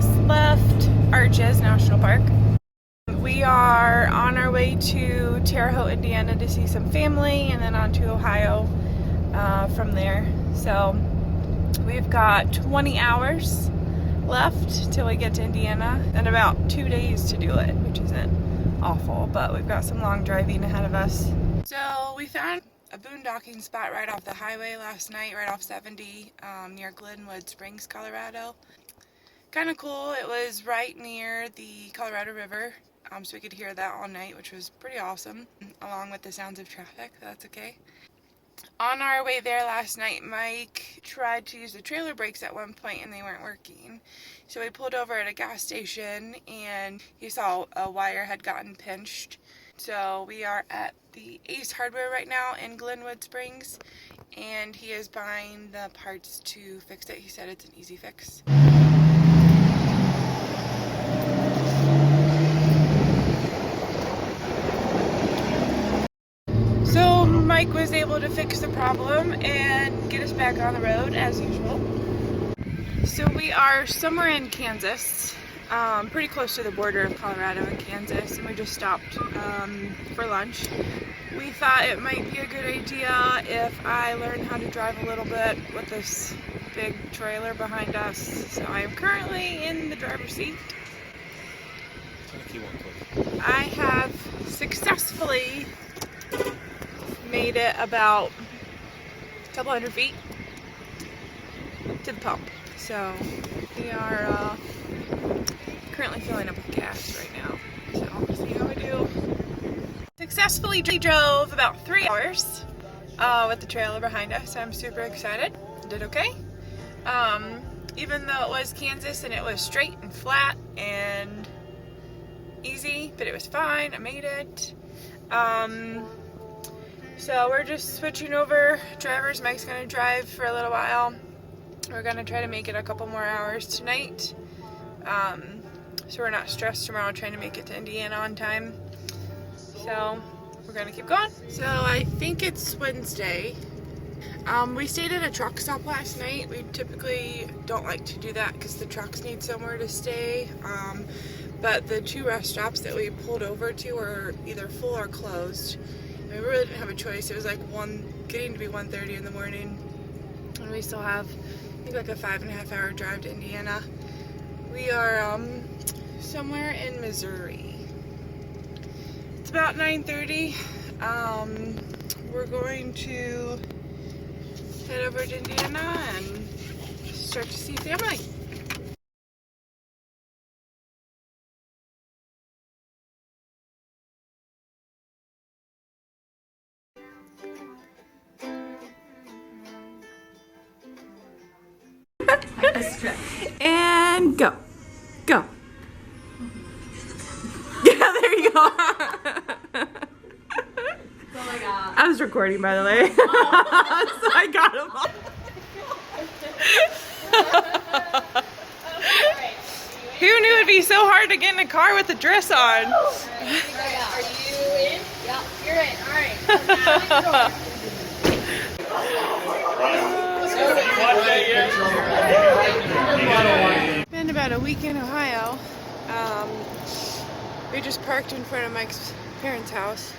just left Arches National Park. We are on our way to Terre Haute, Indiana to see some family and then on to Ohio from there. So we've got 20 hours left till we get to Indiana and about 2 days to do it, which isn't awful, but we've got some long driving ahead of us. So we found a boondocking spot right off the highway last night, right off 70 near Glenwood Springs, Colorado. Kind of cool. It was right near the Colorado River, so we could hear that all night, which was pretty awesome, along with the sounds of traffic. That's okay. On our way there last night, Mike tried to use the trailer brakes at one point and they weren't working. So we pulled over at a gas station and he saw a wire had gotten pinched. So we are at the Ace Hardware right now in Glenwood Springs and he is buying the parts to fix it. He said it's an easy fix. So Mike was able to fix the problem and get us back on the road as usual. So we are somewhere in Kansas, pretty close to the border of Colorado and Kansas, and we just stopped for lunch. We thought it might be a good idea if I learned how to drive a little bit with this big trailer behind us. So I am currently in the driver's seat. I have successfully made it about a couple hundred feet to the pump. So we are currently filling up with gas right now. So we'll see how we do. Successfully drove about 3 hours with the trailer behind us. I'm super excited. Did okay. Even though it was Kansas and it was straight and flat and easy, but it was fine. I made it. So we're just switching over drivers. Mike's gonna drive for a little while. We're gonna try to make it a couple more hours tonight. So we're not stressed tomorrow trying to make it to Indiana on time. So we're gonna keep going. So I think it's Wednesday. We stayed at a truck stop last night. We typically don't like to do that because the trucks need somewhere to stay. But the two rest stops that we pulled over to were either full or closed. We really didn't have a choice. It was like getting to be 1:30 in the morning, and we still have, I think, like a 5.5 hour drive to Indiana. We are somewhere in Missouri. It's about 9:30. We're going to head over to Indiana and start to see family. And go. Go. Yeah, there you go. Oh my god. I was recording, by the way. So I got him all. Who knew it'd be so hard to get in a car with a dress on? Are you in? Yeah, you're in. Alright. Been about a week in Ohio. We just parked in front of Mike's parents' house.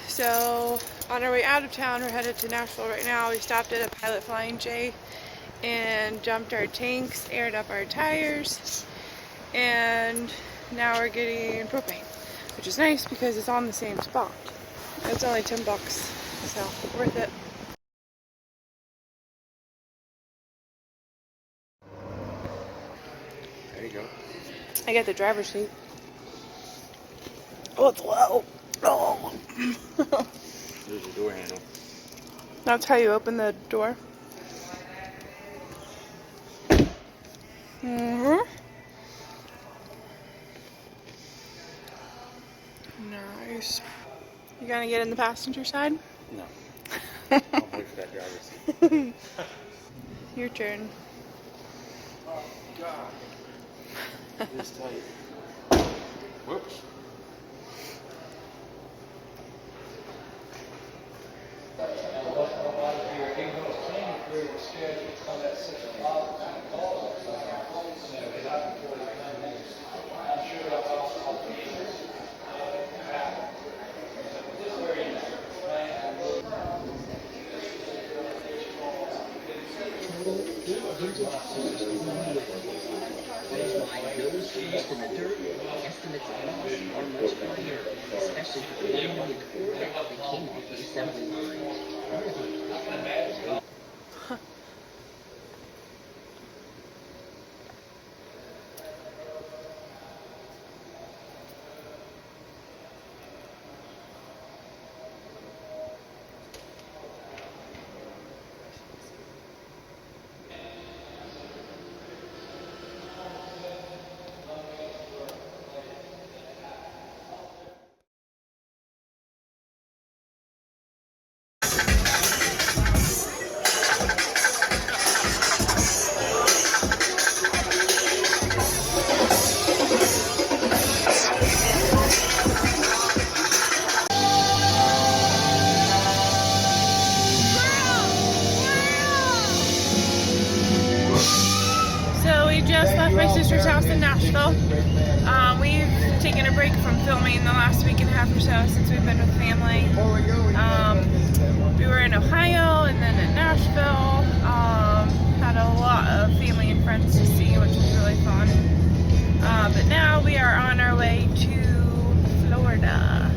So on our way out of town, we're headed to Nashville right now. We stopped at a Pilot Flying J and dumped our tanks, aired up our tires, and now we're getting propane, which is nice because it's on the same spot. It's only $10, so worth it. There you go. I got the driver's seat. Oh, it's low. Oh. There's the door handle. That's how you open the door. Nice. You gonna get in the passenger side? No. I'll wait for that driver's seat. Your turn. Oh, God. This tight. Whoops. Just left my sister's house in Nashville. We've taken a break from filming the last week and a half or so since we've been with family. We were in Ohio and then in Nashville. Had a lot of family and friends to see, which was really fun. But now we are on our way to Florida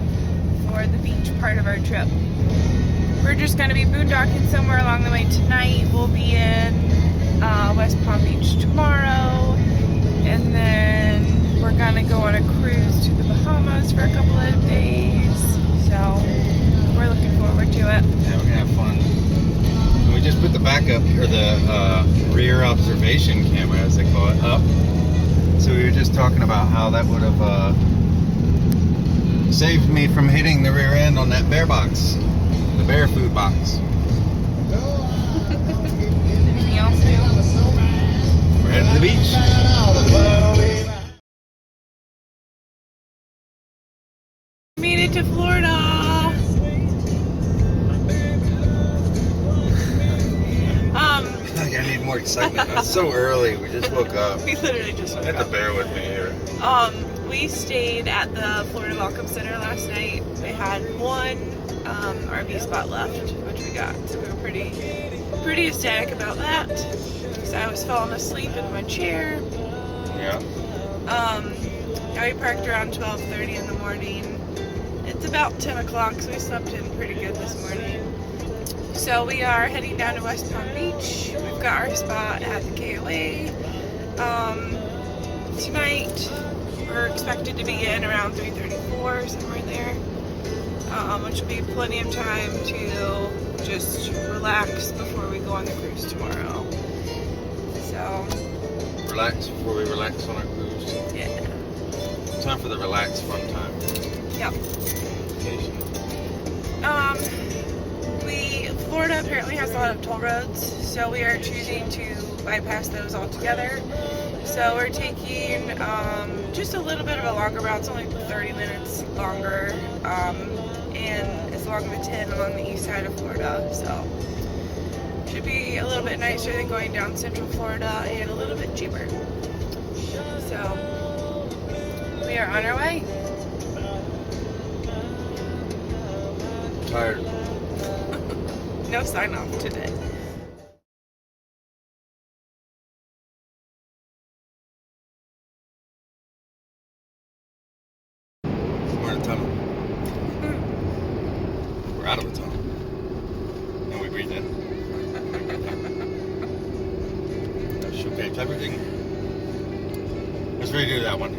for the beach part of our trip. We're just going to be boondocking somewhere along the way tonight. We'll be in West Palm Beach tomorrow, and then we're gonna go on a cruise to the Bahamas for a couple of days, so we're looking forward to it. Yeah, we're gonna have fun. And we just put the backup, or the rear observation camera, as they call it, up. So we were just talking about how that would have saved me from hitting the rear end on that bear box, the bear food box. Anything else new? We're heading to the beach. Made it to Florida. I think I need more excitement. It's so early. We just woke up. We literally just woke You have up. to bear with me here. We stayed at the Florida Welcome Center last night. They had one RV spot left, which we got. So we were pretty ecstatic about that. So I was falling asleep in my chair. Yeah. We parked around 12:30 in the morning. It's about 10 o'clock, so we slept in pretty good this morning. So we are heading down to West Palm Beach. We've got our spot at the KOA. Tonight, we're expected to be in around 3:34, somewhere there, which will be plenty of time to just relax before we go on the cruise tomorrow. So, Relax before we relax on our cruise. yeah. Time for the relax fun time. Yep. Vacation. Florida apparently has a lot of toll roads, so we are choosing to bypass those altogether. So we're taking just a little bit of a longer route. It's only 30 minutes longer, and it's along the 10 along the east side of Florida. So should be a little bit nicer than going down Central Florida and a little bit cheaper. So we are on our way. Tired. No sign off today. We're in a tunnel. We're out of a tunnel. And we breathe in. Showcase everything. Let's redo that one.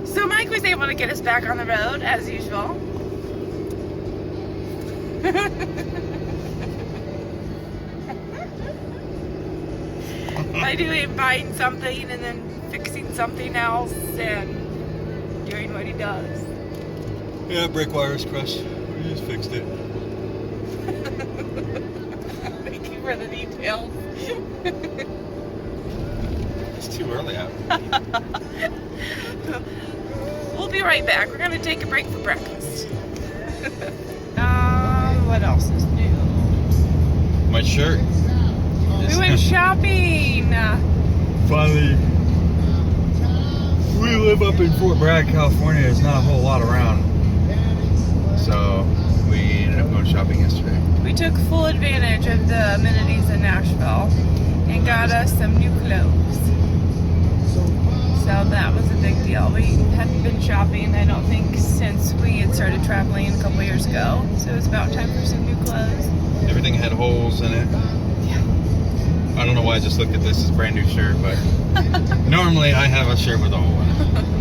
So Mike was able to get us back on the road as usual. By buying something and then fixing something else and doing what he does. Yeah, brake wires crushed. We just fixed it. Thank you for the details. It's too early out. We'll be right back. We're gonna take a break for breakfast. What else is new? My shirt. We went shopping. Finally. We live up in Fort Bragg, California. There's not a whole lot around. So we ended up going shopping yesterday. We took full advantage of the amenities in Nashville and got us some new clothes. So that was a big deal. We hadn't been shopping, I don't think, since we had started traveling a couple years ago. So it was about time for some new clothes. Everything had holes in it. Yeah. I don't know why I just looked at this as a brand new shirt, but normally I have a shirt with a hole in it.